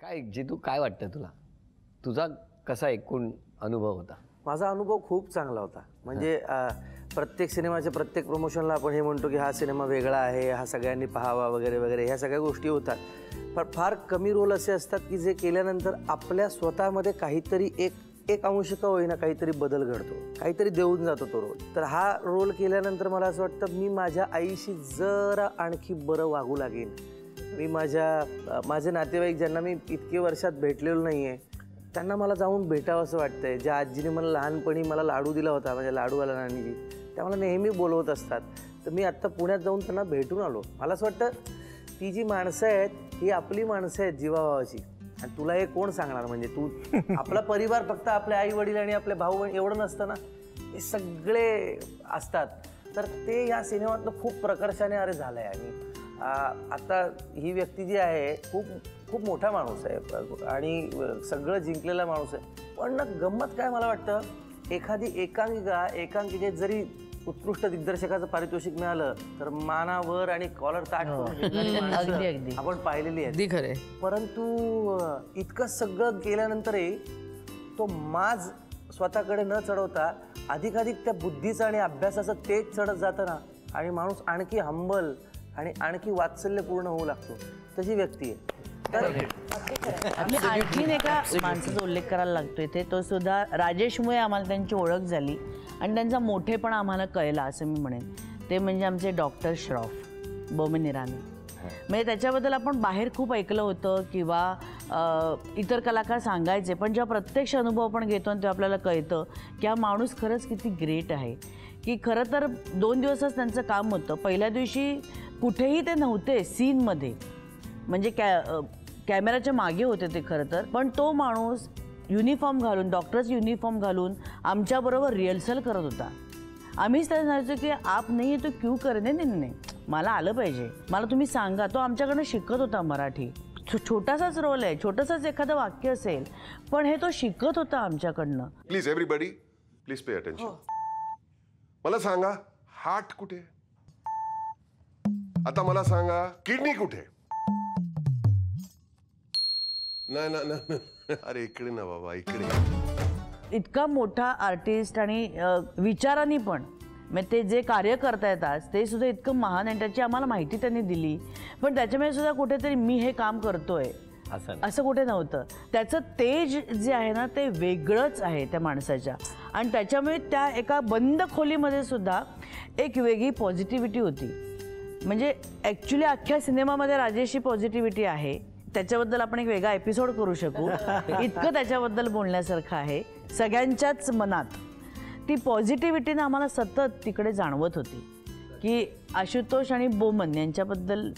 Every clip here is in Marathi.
काय जितू काय वाटतं तुला, तुझा कसा एकूण अनुभव होता? माझा अनुभव खूप चांगला होता. म्हणजे प्रत्येक सिनेमाच्या प्रत्येक प्रमोशनला आपण हे म्हणतो की हा सिनेमा वेगळा आहे, हा सगळ्यांनी पाहावा वगैरे वगैरे, ह्या सगळ्या गोष्टी होतात. पण फार कमी रोल असे असतात की जे केल्यानंतर आपल्या स्वतःमध्ये काहीतरी एक अंश का होईना काहीतरी बदल घडतो, काहीतरी देऊन जातो तो रोल. तर हा रोल केल्यानंतर मला असं वाटतं मी माझ्या आईशी जरा आणखी बरं वागू लागेन. मी माझे नातेवाईक ज्यांना मी इतके वर्षात भेटलेलो नाही आहे त्यांना मला जाऊन भेटावं असं वाटतंय. ज्या आजीने मला लहानपणी मला लाडू दिला होता, म्हणजे लाडूवाला नानीजी, त्या मला नेहमी बोलवत असतात. तर मी आत्ता पुण्यात जाऊन त्यांना भेटून आलो. मला असं वाटतं ती जी माणसं आहेत ही आपली माणसं आहेत जीवाभावाची. आणि तुला हे कोण सांगणार, म्हणजे तू आपला परिवार फक्त आपले आई वडील आणि आपले भाऊ एवढं नसतं ना, हे सगळे असतात. तर ते या सिनेमातनं खूप प्रकर्षाने अरे झालं आहे. आणि आता ही व्यक्ती जी आहे खूप खूप मोठा माणूस आहे आणि सगळं जिंकलेला माणूस आहे. पण ना गंमत काय मला वाटतं, एखादी एकांकिकेत जरी उत्कृष्ट दिग्दर्शकाचं पारितोषिक मिळालं तर मानावर आणि कॉलर ताट आपण पाहिलेली आहे. परंतु इतकं सगळं केल्यानंतरही तो माज स्वतःकडे न चढवता अधिकाधिक त्या बुद्धीचं आणि अभ्यासाचं तेज चढत जातं ना, आणि माणूस आणखी हंबल आणि आणखी वात्सल्यपूर्ण होऊ लागतो. तशी व्यक्ती आहे. आणखीन एका माणसाचा उल्लेख करायला लागतो इथे, तो सुद्धा राजेशमुळे आम्हाला त्यांची ओळख झाली आणि त्यांचा मोठेपणा आम्हाला कळला असं मी म्हणेन. ते म्हणजे आमचे डॉक्टर श्रॉफ बोमन इराणी. म्हणजे त्याच्याबद्दल आपण बाहेर खूप ऐकलं होतं किंवा इतर कलाकार सांगायचे, पण जेव्हा प्रत्यक्ष अनुभव आपण घेतो तेव्हा आपल्याला कळतं की हा माणूस खरंच किती ग्रेट आहे. की खरं तर 2 दिवसच त्यांचं काम होतं. पहिल्या दिवशी कुठेही ते नव्हते सीनमध्ये, म्हणजे कॅमेराच्या मागे होते ते खरं तर. पण तो माणूस युनिफॉर्म घालून, डॉक्टर्स युनिफॉर्म घालून आमच्याबरोबर रिहर्सल करत होता. आम्हीच त्याला सांगायचो की आप नाही आहे तो क्यू करणे. नाही, मला आलं पाहिजे, मला तुम्ही सांगा. तो आमच्याकडनं शिकत होता मराठी. छोटासाच रोल आहे, छोटंसंच एखादं वाक्य असेल, पण हे तो शिकत होता आमच्याकडनं. Please everybody please pay attention. मला सांगा हार्ट कुठे, आता मला सांगा किडनी कुठे. नाही ना, अरे इकडे ना बाबा, इकडे. इतका मोठा आर्टिस्ट आणि विचारांनी पण, म्हणजे ते जे कार्य करतायत आज ते सुद्धा इतकं महान आहे. त्याची आम्हाला माहिती त्यांनी दिली, पण त्याच्यामुळे सुद्धा कुठेतरी मी हे काम करतोय असं कुठे नव्हतं. त्याचं तेज जे आहे ना ते वेगळंच आहे त्या माणसाच्या. आणि त्याच्यामुळे त्या एका बंद खोलीमध्ये सुद्धा एक वेगळी पॉझिटिव्हिटी होती. म्हणजे ॲक्च्युली अख्ख्या सिनेमामध्ये राजेशची पॉझिटिव्हिटी आहे. त्याच्याबद्दल आपण एक वेगळा एपिसोड करू शकू, इतकं त्याच्याबद्दल बोलण्यासारखं आहे. सगळ्यांच्याच मनात ती पॉझिटिव्हिटीनं आम्हाला सतत तिकडे जाणवत होती की आशुतोष आणि बोमन यांच्याबद्दल.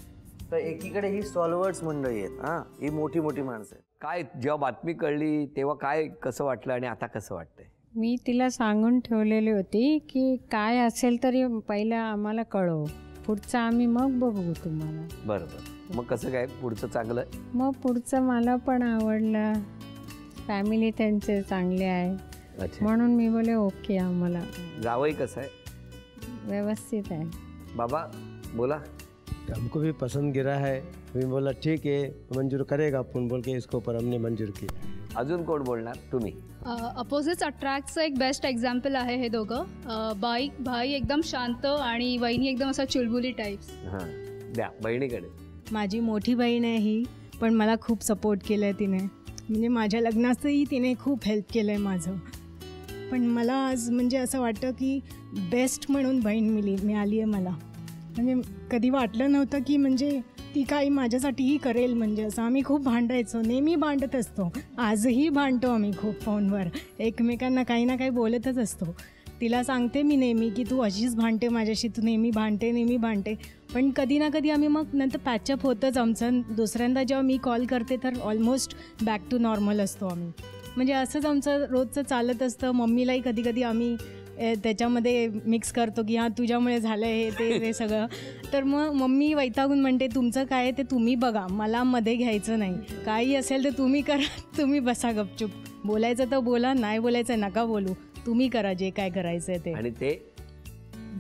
तर एकीकडे ही स्टॉलवर्ड्स मंडळी आहेत, ही मोठी मोठी माणसं आहेत. काय जेव्हा बातमी कळली तेव्हा काय कसं वाटलं आणि आता कसं वाटतंय? मी तिला सांगून ठेवलेली होती की काय असेल तरी पहिलं आम्हाला कळव, पुढचं आम्ही मग बघू तुम्हाला. बरोबर. मग कसं काय पुढचं चांगलं? मग पुढचं मला पण आवडलं, फॅमिली त्यांचे चांगले आहे म्हणून मी बोले ओके. आम्हाला जावई कसं आहे? व्यवस्थित आहे. बाबा बोला. हमको भी पसंद गिरा है. मैं बोला ठीक है मंजूर करेगा अपन बोल के इसको पर हमने मंजूर की. अजून कोण बोलणार? तुम्ही. अपोजिट्स अट्रॅक्टचं एक बेस्ट एक्झाम्पल आहे हे दोघं. भाई एकदम शांत आणि वहिनी एकदम असा चुलबुली टाईप्स. हां द्या बहिणीकडे. माझी मोठी बहीण आहे ही, पण मला खूप सपोर्ट केलं आहे तिने. म्हणजे माझ्या लग्नाचंही तिने खूप हेल्प केलं आहे माझं. पण मला आज म्हणजे असं वाटतं की बेस्ट म्हणून बहीण मिळाली आहे मला. म्हणजे कधी वाटलं नव्हतं की म्हणजे ती काही माझ्यासाठीही करेल. म्हणजे असं आम्ही खूप भांडायचो, नेहमी भांडत असतो, आजही भांडतो आम्ही खूप फोनवर, एकमेकांना काही ना काही बोलतच असतो. तिला सांगते मी नेहमी की तू अशीच भांडते माझ्याशी, तू नेहमी भांडते. पण कधी ना कधी आम्ही मग नंतर पॅचअप होतंच आमचं. दुसऱ्यांदा जेव्हा मी कॉल करते तर ऑलमोस्ट बॅक टू नॉर्मल असतो आम्ही. म्हणजे असंच आमचं रोजचं चालत असतं. मम्मीलाही कधी कधी आम्ही त्याच्यामध्ये मिक्स करतो की हां तुझ्यामुळे झालं हे ते सगळं. तर मग मम्मी वैतागून म्हणते तुमचं काय ते तुम्ही बघा, मला मध्ये घ्यायचं नाही. काही असेल तर तुम्ही करा, तुम्ही बसा गपचूप. बोलायचं तर बोला, नाही बोलायचं नका बोलू, तुम्ही करा जे काय करायचं आहे ते. आणि ते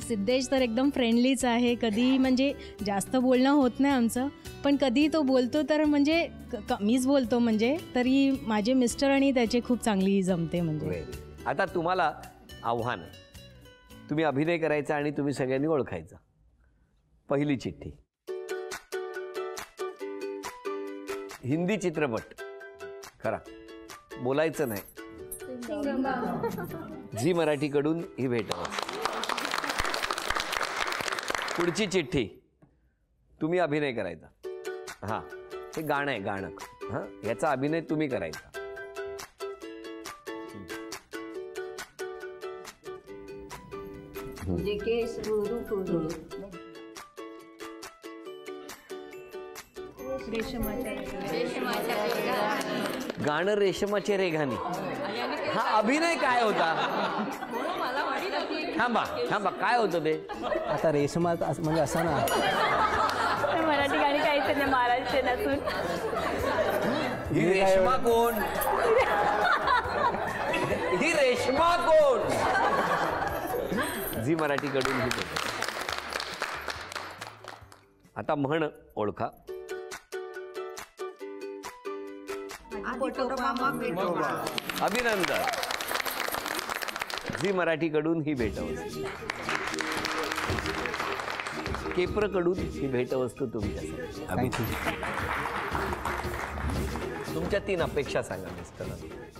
सिद्धेश तर एकदम फ्रेंडलीच आहे. कधी म्हणजे जास्त बोलणं होत नाही आमचं, पण कधी तो बोलतो तर म्हणजे मीच बोलतो म्हणजे तरी माझे मिस्टर आणि त्याचे खूप चांगली जमते म्हणजे. आता तुम्हाला आव्हान आहे, तुम्ही अभिनय करायचा आणि तुम्ही सगळ्यांनी ओळखायचा. पहिली चिठ्ठी, हिंदी चित्रपट खरा, बोलायचं नाही. झी मराठीकडून ही भेट. पुढची चिठ्ठी, तुम्ही अभिनय करायचा. हां, हे गाणं आहे, गाणं. हां, याचा अभिनय तुम्ही करायचा. गाणं रेशमाचे रेघानी. हा अभिनय काय होता? थांबा थांबा, काय होतं ते? आता रेशमा म्हणजे असं ना, मराठी गाणी काहीच नाही महाराष्ट्र नसून. ही रेशमा कोण? ही रेशमा कोण? झी मराठीकडून ही भेट. आता म्हण ओळखा. अभिनंदन. झी मराठीकडून ही भेटवस्तू. केप्रकडून ही भेटवस्तू तुमच्यासाठी. तुमच्या 3 अपेक्षा सांगा मिस्टर.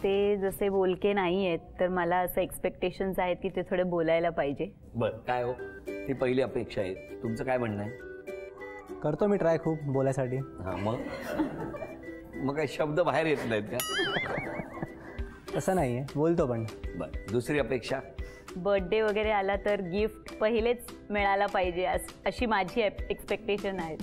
ते जसे बोलके नाही आहेत तर मला असं एक्सपेक्टेशन्स आहेत की ते थोडे बोलायला पाहिजे. बर, काय हो, ती पहिली अपेक्षा आहे. तुमचं काय म्हणणं आहे? करतो मी ट्राय खूप बोलायसाठी. हां, मग काही शब्द बाहेर येत नाहीत का? तसं नाही आहे, बोलतो पण. बरं, दुसरी अपेक्षा? बर्थडे वगैरे आला तर गिफ्ट पहिलेच मिळायला पाहिजे अशी माझी एक्सपेक्टेशन आहे.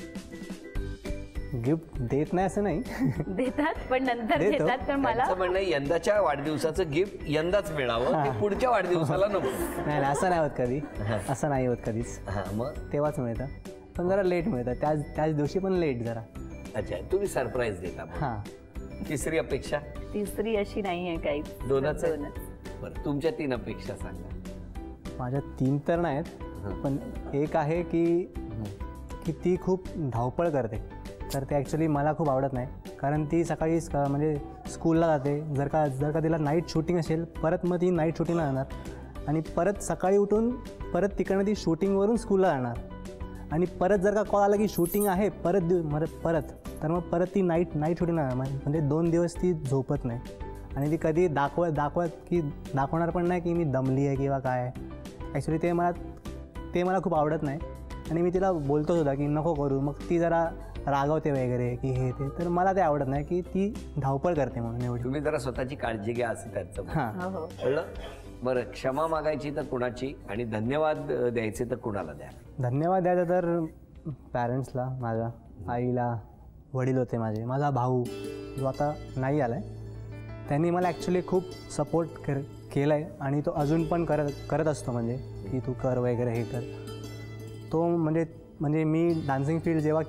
गिफ्ट देत नाही असं नाही, देतात पण नंतर देतात. तर मला म्हणणं यंदाच्या वाढदिवसाचं गिफ्ट यंदाच मिळावं, ते पुढच्या वाढदिवसाला नको. नाही असं नाही होत कधी, असं नाही होत कधीच. हां, मग तेव्हाच मिळतं, पण जरा लेट मिळतं. त्याच दिवशी पण लेट जरा. अच्छा, तुम्ही सरप्राईज देता. हां. तिसरी अपेक्षा? तिसरी अशी नाही आहे काही. दोनच. बरं, तुमच्या 3 अपेक्षा सांगा. माझ्या 3 तर नाहीत, पण एक आहे की ती खूप धावपळ करते. तर ते ॲक्च्युली मला खूप आवडत नाही, कारण ती सकाळी म्हणजे स्कूलला जाते. जर का तिला नाईट शूटिंग असेल, परत मग ती नाईट शूटिंगला जाणार आणि परत सकाळी उठून परत तिकडनं ती शूटिंगवरून स्कूलला जाणार आणि परत जर का कॉल आला की शूटिंग आहे परत तर मग परत ती नाईट शूटिंगला जाणार. म्हणजे 2 दिवस ती झोपत नाही आणि ती कधी दाखवणार पण नाही की मी दमली आहे किंवा काय. ॲक्च्युली ते मला खूप आवडत नाही आणि मी तिला बोलतो सुद्धा की नको करू. मग ती जरा रागवते वगैरे की हे ते, तर मला ते आवडत नाही की ती धावपळ करते म्हणून. एवढी तुम्ही जरा स्वतःची काळजी घ्या असं त्यांचं. हां, कळलं. बरं, क्षमा मागायची तर कुणाची आणि धन्यवाद द्यायचे तर कुणाला द्या? धन्यवाद द्यायचा तर पॅरेंट्सला, माझ्या आईला, वडील होते माझा भाऊ जो आता नाही आला आहे. त्यांनी मला ॲक्च्युली खूप सपोर्ट केला आहे आणि तो अजून पण करत असतो. म्हणजे की तू कर वगैरे हे कर. तो म्हणजे मी डान्सिंग फील्ड जेव्हा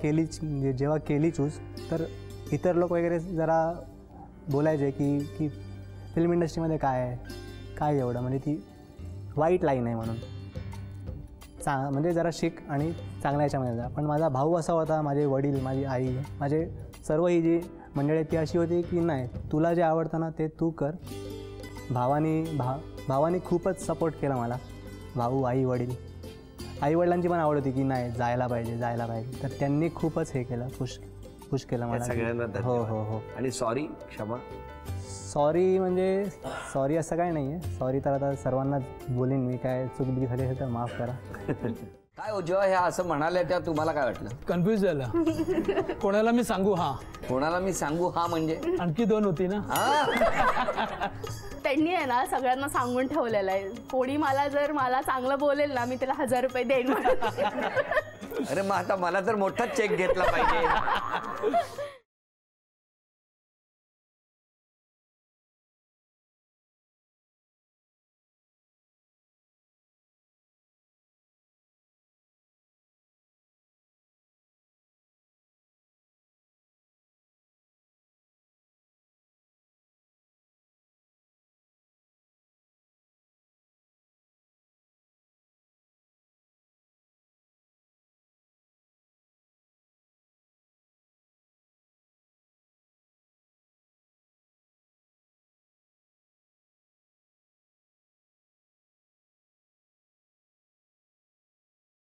केली चूज, तर इतर लोक वगैरे जरा बोलायचे की फिल्म इंडस्ट्रीमध्ये काय एवढं, म्हणजे ती वाईट लाईन आहे म्हणून. म्हणजे जरा शिक आणि चांगल्या याच्यामध्ये जा. पण माझा भाऊ असा होता, माझे वडील, माझी आई, माझे सर्व ही जी मंडळी ती अशी होती की नाही, तुला जे आवडतं ना ते तू कर. भावानी खूपच सपोर्ट केला मला. भाऊ, आई, वडील. आईवडिलांची पण आवड होती की नाही जायला पाहिजे. तर त्यांनी खूपच हे केलं, खुश केलं मला. सगळ्यांना हो. आणि सॉरी, क्षमा. सॉरी म्हणजे सॉरी असं काय नाही आहे. सॉरी तर आता सर्वांना बोलीन मी, काय चूक झाली असेल तर माफ करा. काय हो, जेव्हा ह्या असं म्हणाल्या तेव्हा तुम्हाला काय वाटलं? कन्फ्यूज झालं. कोणाला मी सांगू हा म्हणजे आणखी 2 होती ना. त्यांनी आहे ना सगळ्यांना सांगून ठेवलेलं आहे, कोणी मला चांगलं बोलेल ना मी त्याला 1000 रुपये देईन. अरे मग आता मला तर मोठाच चेक घेतला पाहिजे.